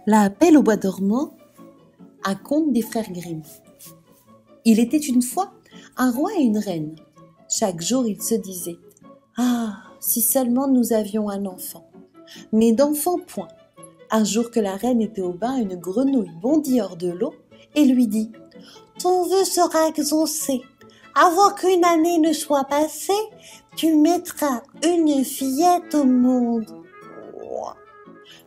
La Belle au bois dormant, un conte des frères Grimm. Il était une fois un roi et une reine. Chaque jour, ils se disaient « Ah, si seulement nous avions un enfant !» Mais d'enfant point. Un jour que la reine était au bain, une grenouille bondit hors de l'eau et lui dit « Ton vœu sera exaucé. Avant qu'une année ne soit passée, tu mettras une fillette au monde. »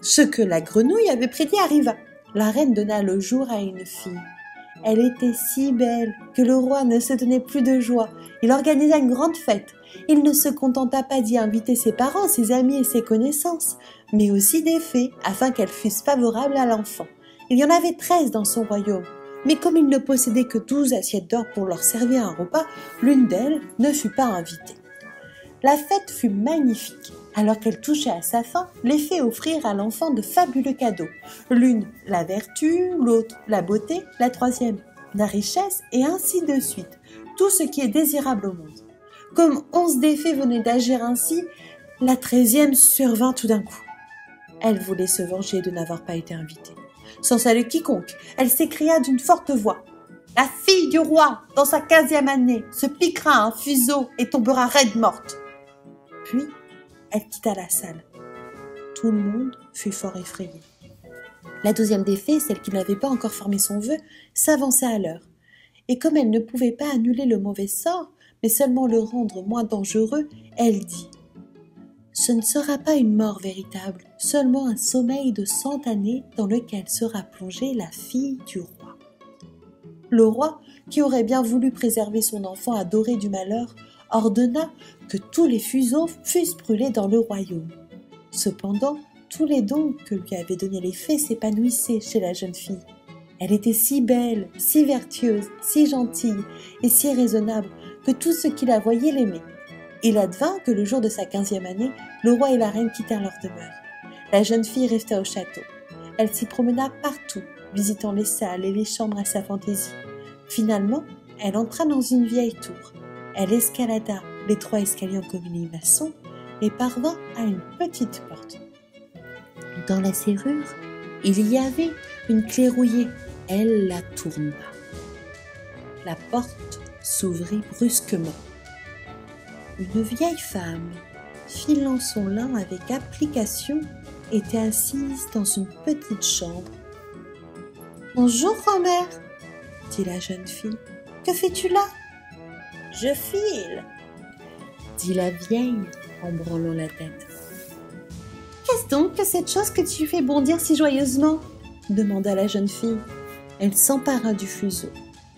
Ce que la grenouille avait prédit arriva. La reine donna le jour à une fille. Elle était si belle que le roi ne se tenait plus de joie. Il organisa une grande fête. Il ne se contenta pas d'y inviter ses parents, ses amis et ses connaissances, mais aussi des fées, afin qu'elles fussent favorables à l'enfant. Il y en avait 13 dans son royaume, mais comme il ne possédait que 12 assiettes d'or pour leur servir un repas, l'une d'elles ne fut pas invitée. La fête fut magnifique. Alors qu'elle touchait à sa fin, les fées offrirent à l'enfant de fabuleux cadeaux. L'une, la vertu, l'autre, la beauté, la troisième, la richesse, et ainsi de suite. Tout ce qui est désirable au monde. Comme 11 des fées venaient d'agir ainsi, la 13e survint tout d'un coup. Elle voulait se venger de n'avoir pas été invitée. Sans saluer quiconque, elle s'écria d'une forte voix. « La fille du roi, dans sa 15e année, se piquera un fuseau et tombera raide morte. » Puis, elle quitta la salle. Tout le monde fut fort effrayé. La 12e des fées, celle qui n'avait pas encore formé son vœu, s'avança à l'heure. Et comme elle ne pouvait pas annuler le mauvais sort, mais seulement le rendre moins dangereux, elle dit « Ce ne sera pas une mort véritable, seulement un sommeil de 100 années dans lequel sera plongée la fille du roi. » Le roi, qui aurait bien voulu préserver son enfant adoré du malheur, ordonna que tous les fuseaux fussent brûlés dans le royaume. Cependant, tous les dons que lui avaient donnés les fées s'épanouissaient chez la jeune fille. Elle était si belle, si vertueuse, si gentille et si raisonnable que tous ceux qui la voyaient l'aimaient. Il advint que le jour de sa 15e année, le roi et la reine quittèrent leur demeure. La jeune fille resta au château. Elle s'y promena partout, visitant les salles et les chambres à sa fantaisie. Finalement, elle entra dans une vieille tour. Elle escalada les 3 escaliers en colimaçon et parvint à une petite porte. Dans la serrure, il y avait une clé rouillée. Elle la tourna. La porte s'ouvrit brusquement. Une vieille femme, filant son lin avec application, était assise dans une petite chambre. « Bonjour, grand-mère, » dit la jeune fille. « Que fais-tu là ?»« Je file, » dit la vieille en branlant la tête. « Qu'est-ce donc que cette chose que tu fais bondir si joyeusement ?» demanda la jeune fille. Elle s'empara du fuseau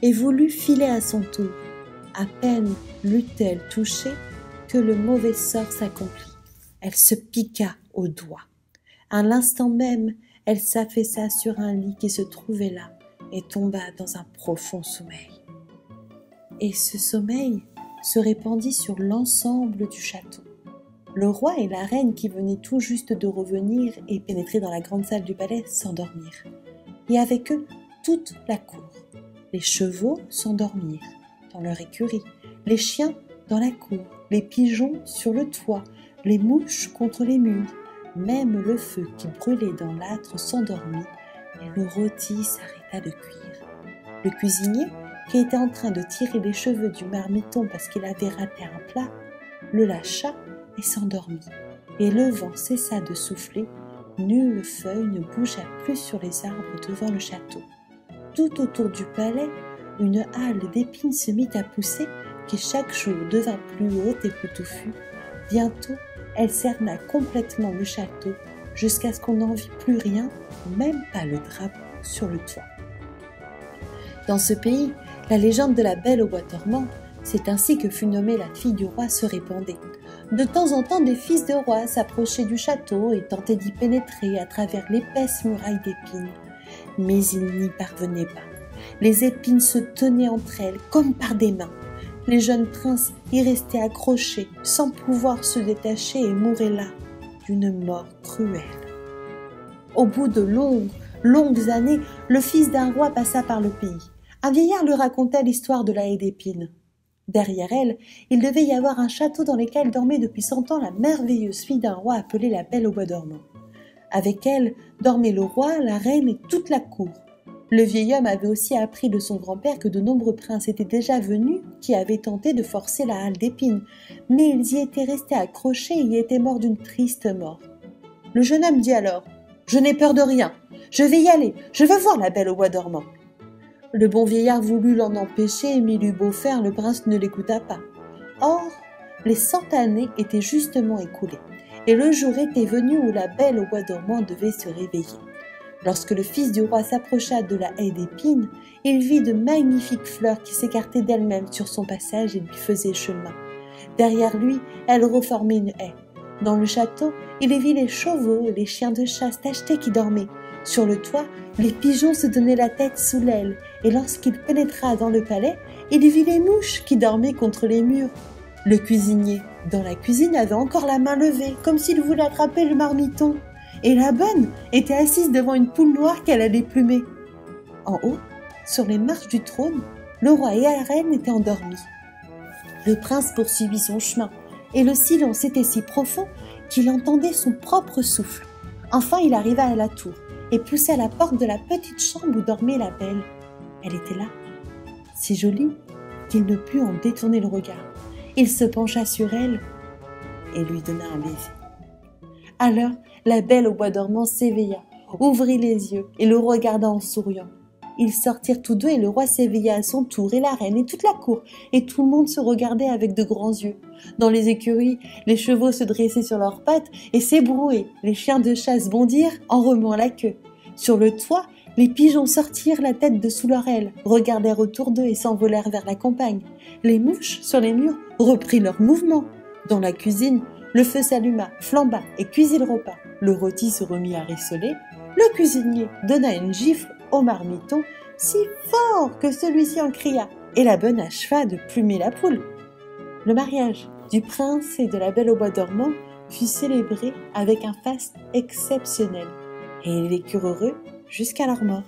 et voulut filer à son tour. À peine l'eut-elle touché que le mauvais sort s'accomplit. Elle se piqua au doigt. À l'instant même, elle s'affaissa sur un lit qui se trouvait là et tomba dans un profond sommeil. Et ce sommeil se répandit sur l'ensemble du château. Le roi et la reine qui venaient tout juste de revenir et pénétrer dans la grande salle du palais s'endormirent. Et avec eux, toute la cour. Les chevaux s'endormirent dans leur écurie, les chiens dans la cour, les pigeons sur le toit, les mouches contre les murs. Même le feu qui brûlait dans l'âtre s'endormit et le rôti s'arrêta de cuire. Le cuisinier, qui était en train de tirer les cheveux du marmiton parce qu'il avait raté un plat, le lâcha et s'endormit. Et le vent cessa de souffler, nulle feuille ne bougea plus sur les arbres devant le château. Tout autour du palais, une halle d'épines se mit à pousser, qui chaque jour devint plus haute et plus touffue. Bientôt, elle cerna complètement le château, jusqu'à ce qu'on n'en vit plus rien, même pas le drapeau sur le toit. Dans ce pays, la légende de la Belle au bois dormant, c'est ainsi que fut nommée la fille du roi, se répandait. De temps en temps, des fils de rois s'approchaient du château et tentaient d'y pénétrer à travers l'épaisse muraille d'épines. Mais ils n'y parvenaient pas. Les épines se tenaient entre elles comme par des mains. Les jeunes princes y restaient accrochés, sans pouvoir se détacher et mouraient là, d'une mort cruelle. Au bout de longues années, le fils d'un roi passa par le pays. Un vieillard lui raconta l'histoire de la haie d'épines. Derrière elle, il devait y avoir un château dans lequel dormait depuis 100 ans la merveilleuse fille d'un roi appelée la Belle au bois dormant. Avec elle dormaient le roi, la reine et toute la cour. Le vieil homme avait aussi appris de son grand-père que de nombreux princes étaient déjà venus qui avaient tenté de forcer la halle d'épines, mais ils y étaient restés accrochés et y étaient morts d'une triste mort. Le jeune homme dit alors « Je n'ai peur de rien, je vais y aller, je veux voir la Belle au bois dormant. » Le bon vieillard voulut l'en empêcher, mais il eut beau faire, le prince ne l'écouta pas. Or, les 100 années étaient justement écoulées, et le jour était venu où la Belle au bois dormant devait se réveiller. Lorsque le fils du roi s'approcha de la haie d'épines, il vit de magnifiques fleurs qui s'écartaient d'elles-mêmes sur son passage et lui faisaient chemin. Derrière lui, elles reformaient une haie. Dans le château, il vit les chevaux et les chiens de chasse tachetés qui dormaient. Sur le toit, les pigeons se donnaient la tête sous l'aile, et lorsqu'il pénétra dans le palais, il vit les mouches qui dormaient contre les murs. Le cuisinier, dans la cuisine, avait encore la main levée, comme s'il voulait attraper le marmiton. Et la bonne était assise devant une poule noire qu'elle allait plumer. En haut, sur les marches du trône, le roi et la reine étaient endormis. Le prince poursuivit son chemin, et le silence était si profond qu'il entendait son propre souffle. Enfin, il arriva à la tour et poussa la porte de la petite chambre où dormait la Belle. Elle était là, si jolie qu'il ne put en détourner le regard. Il se pencha sur elle et lui donna un baiser. Alors, la Belle au bois dormant s'éveilla, ouvrit les yeux et le regarda en souriant. Ils sortirent tous deux et le roi s'éveilla à son tour, et la reine et toute la cour, et tout le monde se regardait avec de grands yeux. Dans les écuries, les chevaux se dressaient sur leurs pattes et s'ébrouaient, les chiens de chasse bondirent en remuant la queue. Sur le toit, les pigeons sortirent la tête de sous leur aile, regardèrent autour d'eux et s'envolèrent vers la campagne. Les mouches, sur les murs, reprirent leur mouvement. Dans la cuisine, le feu s'alluma, flamba et cuisit le repas. Le rôti se remit à rissoler. Le cuisinier donna une gifle au marmiton si fort que celui-ci en cria, et la bonne acheva de plumer la poule. Le mariage du prince et de la Belle au bois dormant fut célébré avec un faste exceptionnel, et ils vécurent heureux jusqu'à leur mort.